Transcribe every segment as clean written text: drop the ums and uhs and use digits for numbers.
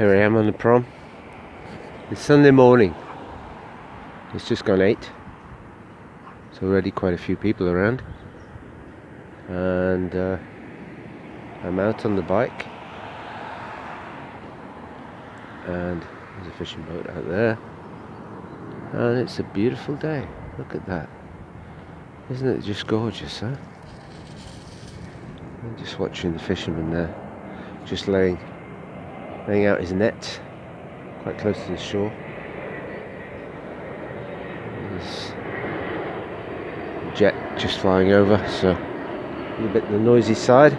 Here I am on the prom. It's Sunday morning. It's just gone 8. There's already quite a few people around. And I'm out on the bike. And there's a fishing boat out there. And it's a beautiful day. Look at that. Isn't it just gorgeous, huh? I'm just watching the fisherman there. Just laying out his net quite close to the shore. There's a jet just flying over, so a little bit on the noisy side.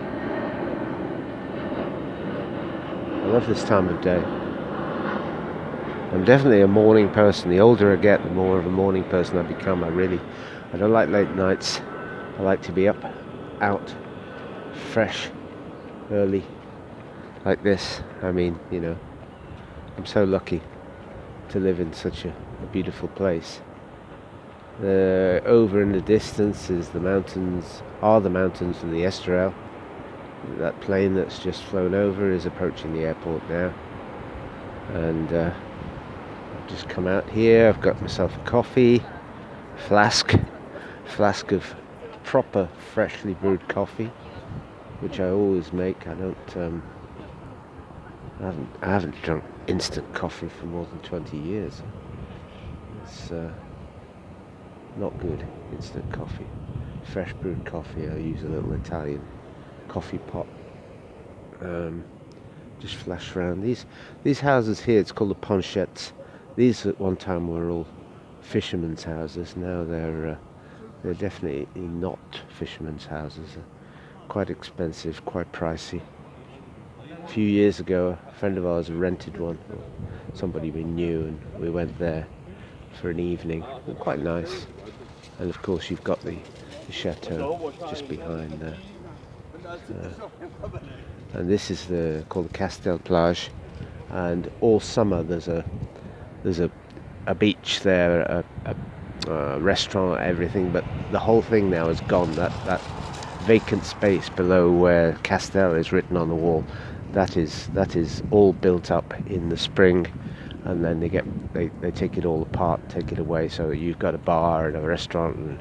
I love this time of day. I'm definitely a morning person. The older I get, the more of a morning person I become. I don't like late nights. I like to be up, out, fresh, early, like this. I mean, you know, I'm so lucky to live in such a beautiful place. Over in the distance is the mountains of the Estrel. That plane that's just flown over is approaching the airport now. And I've just come out here. I've got myself a coffee, flask of proper freshly brewed coffee, which I always make. I haven't drunk instant coffee for more than 20 years. It's not good, instant coffee. Fresh brewed coffee, I use a little Italian coffee pot. Just flash around. These houses here, it's called the ponchettes. These at one time were all fishermen's houses. Now they're definitely not fishermen's houses. They're quite expensive, quite pricey. A few years ago, a friend of ours rented one. Somebody we knew, and we went there for an evening. Quite nice. And of course, you've got the chateau just behind there. And this is called the Castel Plage. And all summer there's a beach there, a restaurant, everything. But the whole thing now is gone. That vacant space below where Castel is written on the wall, that is all built up in the spring, and then they take it all apart, take it away. So you've got a bar and a restaurant and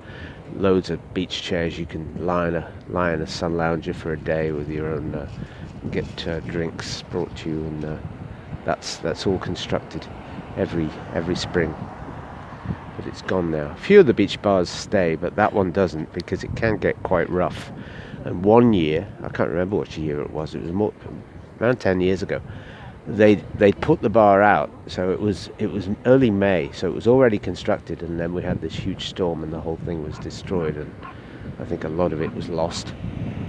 loads of beach chairs. You can lie in a sun lounger for a day with your own, get drinks brought to you, and that's all constructed every spring. But it's gone now. A few of the beach bars stay, but that one doesn't, because it can get quite rough. And one year, I can't remember which year it was around 10 years ago, they put the bar out. So it was early May, so it was already constructed, and then we had this huge storm and the whole thing was destroyed, and I think a lot of it was lost,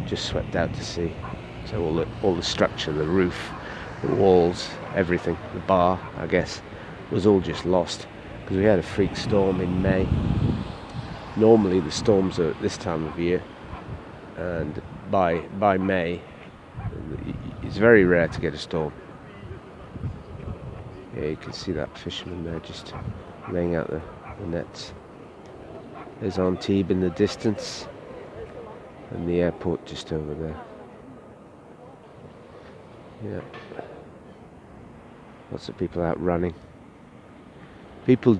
just swept out to sea. So all the structure, the roof, the walls, everything, the bar, I guess, was all just lost, because we had a freak storm in May. Normally the storms are at this time of year, and by May it's very rare to get a storm. Yeah, you can see that fisherman there just laying out the nets. There's Antibes in the distance, and the airport just over there. Yeah, lots of people out running. People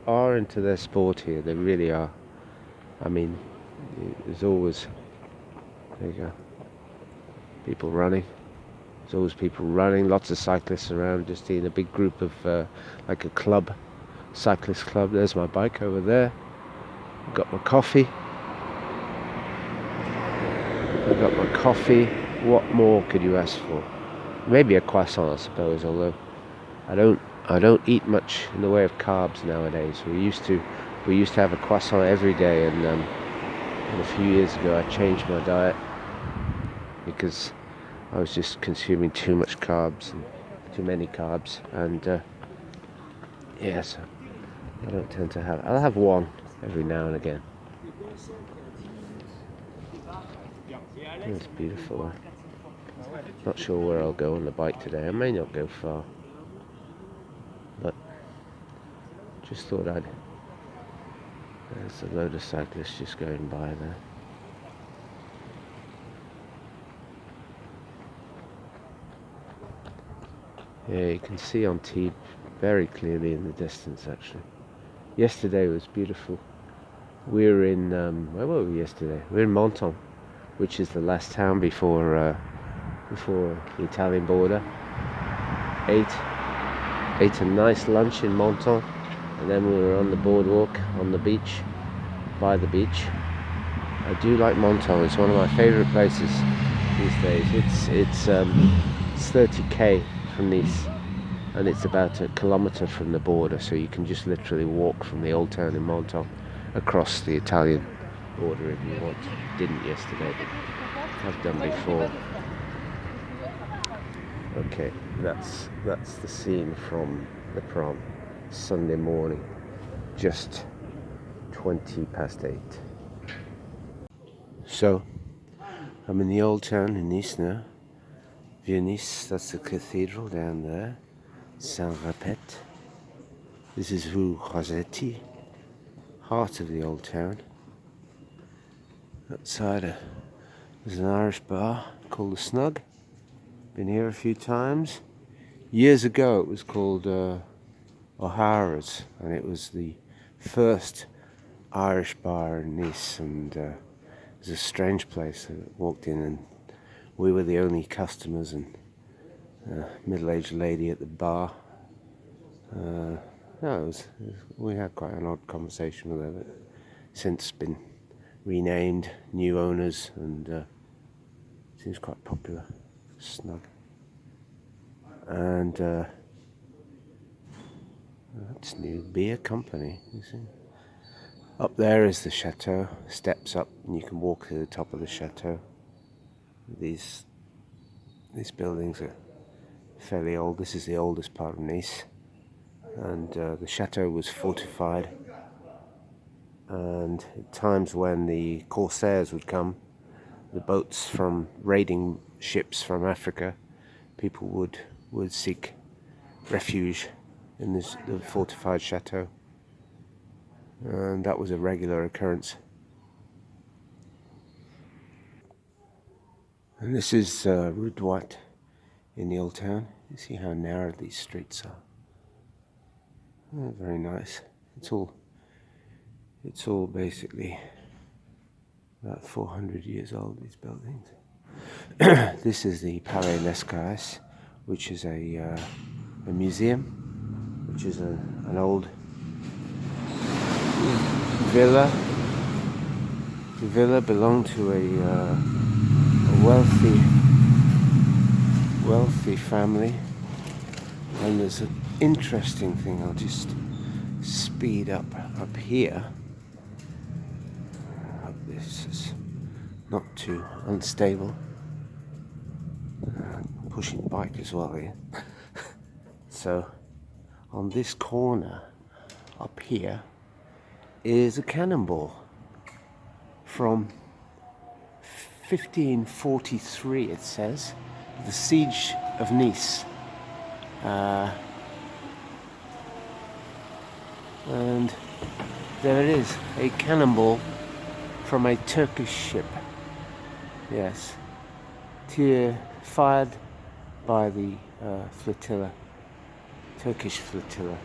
are into their sport here. They really are. I mean, there's always, there you go, people running. There's always people running. Lots of cyclists around, just in a big group of like a club, cyclist club. There's my bike over there. I've got my coffee. What more could you ask for? Maybe a croissant, I suppose. Although I don't eat much in the way of carbs nowadays. We used to have a croissant every day, and a few years ago I changed my diet because I was just consuming too much carbs, and too many carbs, and so I don't tend to have. I'll have one every now and again. It's beautiful. Not sure where I'll go on the bike today. I may not go far, but just thought there's a load of cyclists just going by there. Yeah, you can see Antibes very clearly in the distance actually. Yesterday was beautiful. We were in, where were we yesterday? We were in Menton, which is the last town before the Italian border. Ate a nice lunch in Menton, and then we were on the boardwalk, on the beach, by the beach. I do like Menton. It's one of my favourite places these days. It's 30k from Nice, and it's about a kilometre from the border, so you can just literally walk from the old town in Menton across the Italian border if you want. Didn't yesterday, but I've done before. Okay, that's the scene from the prom. Sunday morning, just 20 past 8. So, I'm in the old town in Nice now. Via Nice, that's the cathedral down there. Saint-Rapet. This is Rue Rossetti, heart of the old town. Outside there's an Irish bar called the Snug. Been here a few times. Years ago it was called O'Hara's, and it was the first Irish bar in Nice, and it was a strange place. I walked in and we were the only customers, and a middle-aged lady at the bar. We had quite an odd conversation with her, but since been renamed, new owners, and seems quite popular. Snug. And that's new beer company, you see. Up there is the chateau, steps up, and you can walk to the top of the chateau. These buildings are fairly old. This is the oldest part of Nice, and the chateau was fortified, and at times when the corsairs would come, the boats from raiding ships from Africa, people would seek refuge in the fortified chateau, and that was a regular occurrence. And this is Rue Droit in the old town. You see how narrow these streets are. Oh, very nice. It's all basically about 400 years old, these buildings. This is the Palais Lescaze, which is a museum, which is an old villa. The villa belonged to a wealthy family, and there's an interesting thing. I'll just speed up here. I hope this is not too unstable. Pushing bike as well here. So on this corner up here is a cannonball from 1543, it says, the siege of Nice. And there it is, a cannonball from a Turkish ship. Yes, fired by the flotilla, Turkish flotilla.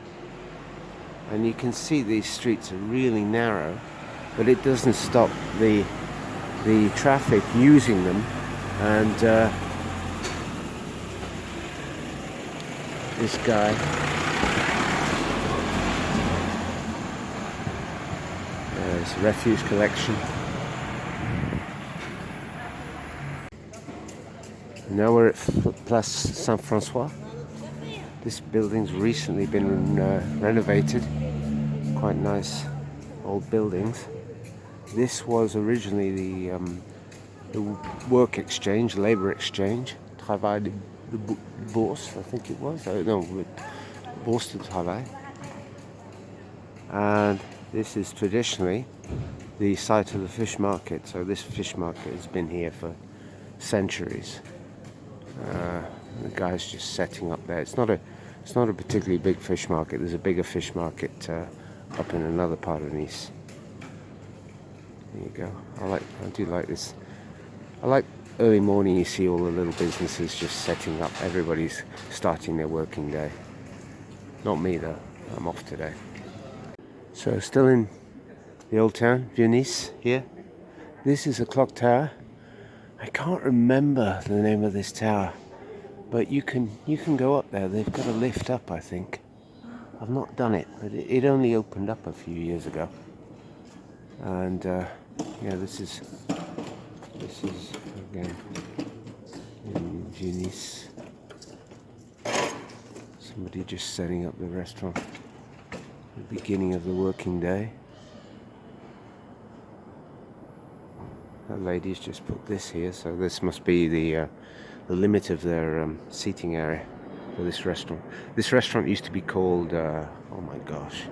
And you can see these streets are really narrow, but it doesn't stop the traffic using them. And this guy, there's refuse collection. Now we're at Place Saint-François. This building's recently been renovated. Quite nice old buildings. This was originally the work exchange, labour exchange, Travail de Bourse, I think it was. No, Bourse de Travail. And this is traditionally the site of the fish market. So this fish market has been here for centuries. The guy's just setting up there. It's not a particularly big fish market. There's a bigger fish market up in another part of Nice. There you go. I do like this. I like early morning you see all the little businesses just setting up. Everybody's starting their working day. Not me though, I'm off today. So still in the old town, Venice here. This is a clock tower. I can't remember the name of this tower, but you can go up there. They've got a lift up, I think. I've not done it, but it only opened up a few years ago. And yeah, this is again in Venice. Somebody just setting up the restaurant. The beginning of the working day. That lady's just put this here, so this must be the limit of their seating area for this restaurant. This restaurant used to be called, oh my gosh,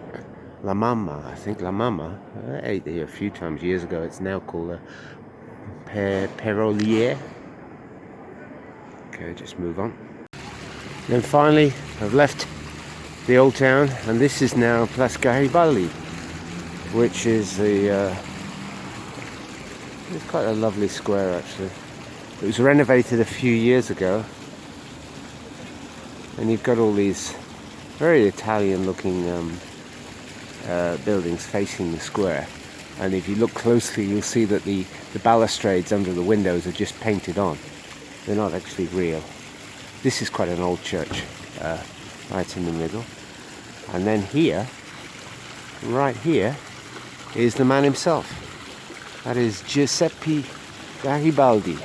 La Mama, I think. La Mama. I ate here a few times years ago. It's now called Perolier. Okay, just move on. Then finally, I've left the old town, and this is now Place Garibaldi, which is it's quite a lovely square actually. It was renovated a few years ago, and you've got all these very Italian looking buildings facing the square, and if you look closely you'll see that the balustrades under the windows are just painted on. They're not actually real. This is quite an old church, right in the middle. And then here, right here, is the man himself. That is Giuseppe Garibaldi,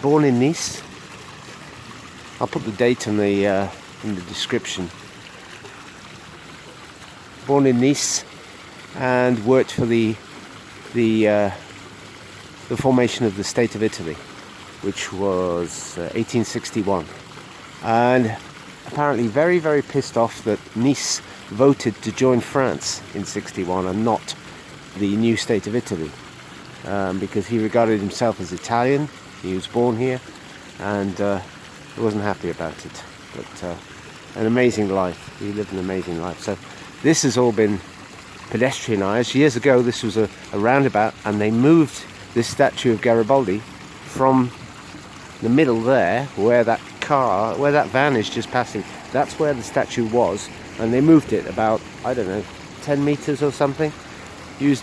born in Nice. I'll put the date in the description. Born in Nice, and worked for the formation of the state of Italy, which was 1861, and apparently very, very pissed off that Nice voted to join France in 61 and not the new state of Italy, because he regarded himself as Italian. He was born here, and he wasn't happy about it. But an amazing life. He lived an amazing life. So this has all been pedestrianised. Years ago this was a roundabout, and they moved this statue of Garibaldi from the middle there, where that van is just passing. That's where the statue was, and they moved it about, I don't know, 10 meters or something. Used